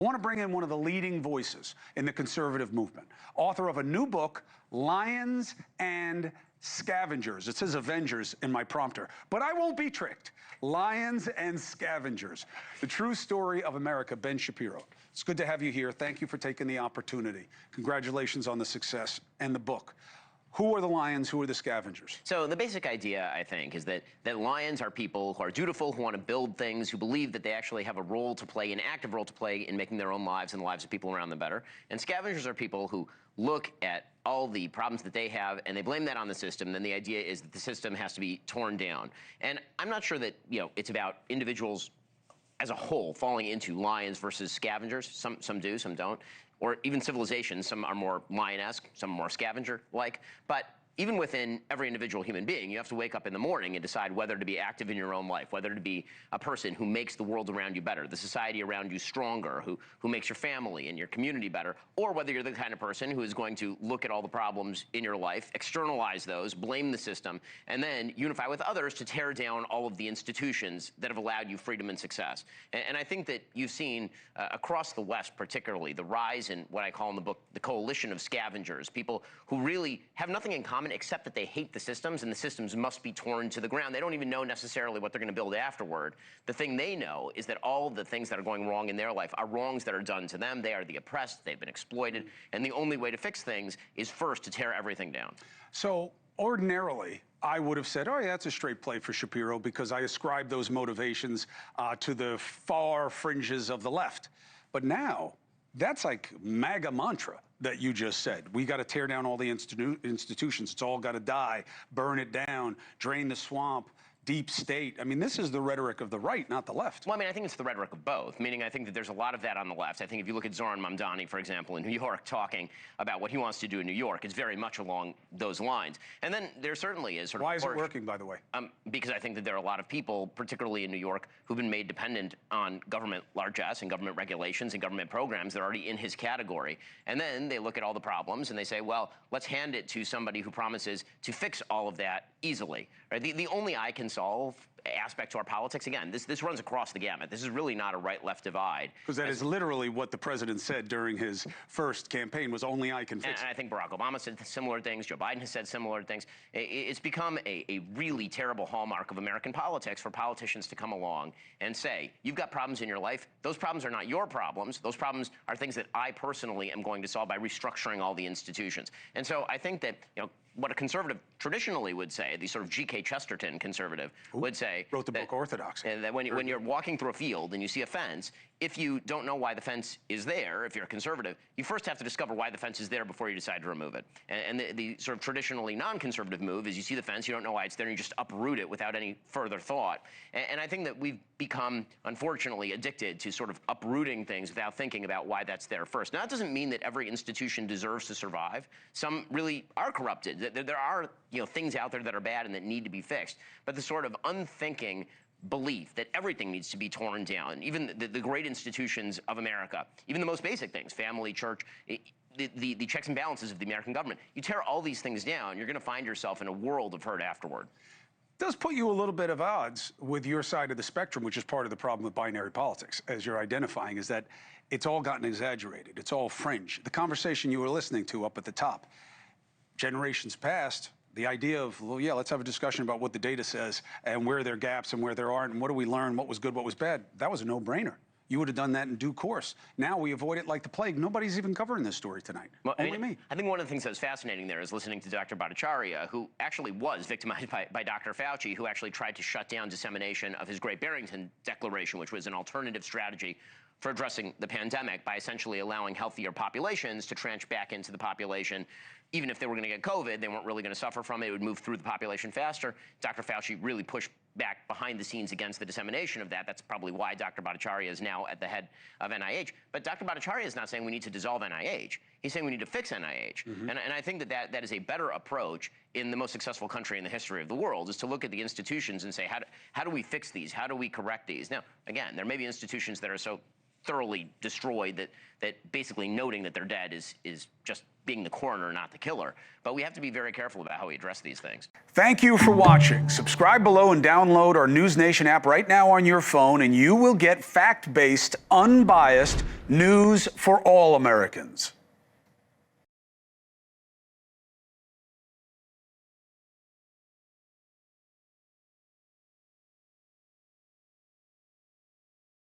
I want to bring in one of the leading voices in the conservative movement, author of a new book, Lions and Scavengers. It says Avengers in my prompter, but I won't be tricked. Lions and Scavengers, the true story of America, Ben Shapiro. It's good to have you here. Thank you for taking the opportunity. Congratulations on the success and the book. Who are the lions? Who are the scavengers? So the basic idea, I think, is that lions are people who are dutiful, who want to build things, who believe that they actually have a role to play, an active role to play in making their own lives and the lives of people around them better. And scavengers are people who look at all the problems that they have and they blame that on the system. Then the idea is that the system has to be torn down. And I'm not sure that, it's about individuals as a whole falling into lions versus scavengers. Some do, some don't. Or even civilizations, some are more lion-esque, some are more scavenger-like. But even within every individual human being, you have to wake up in the morning and decide whether to be active in your own life, whether to be a person who makes the world around you better, the society around you stronger, who makes your family and your community better, or whether you're the kind of person who is going to look at all the problems in your life, externalize those, blame the system, and then unify with others to tear down all of the institutions that have allowed you freedom and success. And I think that you've seen across the West particularly the rise in what I call in the book the coalition of scavengers, people who really have nothing in common except that they hate the systems, and the systems must be torn to the ground. They don't even know necessarily what they're going to build afterward. The thing they know is that all the things that are going wrong in their life are wrongs that are done to them. They are the oppressed. They've been exploited. And the only way to fix things is first to tear everything down. So ordinarily, I would have said, oh, yeah, that's a straight play for Shapiro because I ascribe those motivations to the far fringes of the left. But now, that's like MAGA mantra that you just said. We got to tear down all the institutions. It's all got to die, burn it down, drain the swamp, deep state. I mean, this is the rhetoric of the right, not the left. Well, I mean, I think it's the rhetoric of both, meaning I think that there's a lot of that on the left. I think if you look at Zoran Mamdani, for example, in New York, talking about what he wants to do in New York, it's very much along those lines. And then there certainly is sort of... Why is it working, by the way? Because I think that there are a lot of people, particularly in New York, who've been made dependent on government largesse and government regulations and government programs that are already in his category. And then they look at all the problems and they say, well, let's hand it to somebody who promises to fix all of that easily. Right? The only I can solve aspect to our politics, again, this runs across the gamut. This is really not a right-left divide. Because that is literally what the president said during his first campaign was only I can fix it. And I think Barack Obama said similar things. Joe Biden has said similar things. It's become a really terrible hallmark of American politics for politicians to come along and say, you've got problems in your life. Those problems are not your problems. Those problems are things that I personally am going to solve by restructuring all the institutions. And so I think that, what a conservative traditionally would say, the sort of G.K. Chesterton conservative would say... Wrote the book Orthodoxy. That when you're walking through a field and you see a fence, if you don't know why the fence is there, if you're a conservative, you first have to discover why the fence is there before you decide to remove it. And the sort of traditionally non-conservative move is you see the fence, you don't know why it's there, and you just uproot it without any further thought. And I think that we've become, unfortunately, addicted to sort of uprooting things without thinking about why that's there first. Now, that doesn't mean that every institution deserves to survive. Some really are corrupted. There are, things out there that are bad and that need to be fixed. But the sort of unthinking belief that everything needs to be torn down, even the great institutions of America, even the most basic things, family, church, the checks and balances of the American government, you tear all these things down, you're going to find yourself in a world of hurt afterward. Does put you a little bit of odds with your side of the spectrum, which is part of the problem with binary politics, as you're identifying, is that it's all gotten exaggerated. It's all fringe. The conversation you were listening to up at the top, generations past, the idea of, well, yeah, let's have a discussion about what the data says and where there are gaps and where there aren't and what do we learn, what was good, what was bad, that was a no-brainer. You would have done that in due course. Now we avoid it like the plague. Nobody's even covering this story tonight. Well, Only me. I think one of the things that was fascinating there is listening to Dr. Bhattacharya, who actually was victimized by Dr. Fauci, who actually tried to shut down dissemination of his Great Barrington Declaration, which was an alternative strategy for addressing the pandemic by essentially allowing healthier populations to tranche back into the population. Even if they were going to get COVID, they weren't really going to suffer from it. It would move through the population faster. Dr. Fauci really pushed back behind the scenes against the dissemination of that. That's probably why Dr. Bhattacharya is now at the head of NIH. But Dr. Bhattacharya is not saying we need to dissolve NIH. He's saying we need to fix NIH. And I think that is a better approach in the most successful country in the history of the world, is to look at the institutions and say, how do we fix these? How do we correct these? Now, again, there may be institutions that are so thoroughly destroyed, that basically noting that they're dead is just being the coroner, not the killer. But we have to be very careful about how we address these things. Thank you for watching. Subscribe below and download our NewsNation app right now on your phone, and you will get fact-based, unbiased news for all Americans.